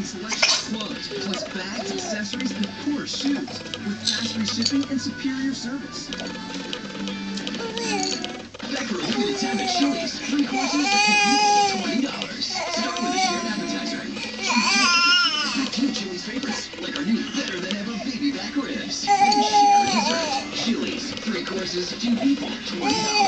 amazing selection of clothes, plus bags, accessories, and of course shoes, with fast free shipping and superior service. Back for a limited time at Chili's. 3 courses for 2 people, $20. Start with a shared appetizer. Pick 2 Chili's favorites, like our new better than ever baby back ribs. And share a dessert. Chili's. 3 courses, 2 people, $20.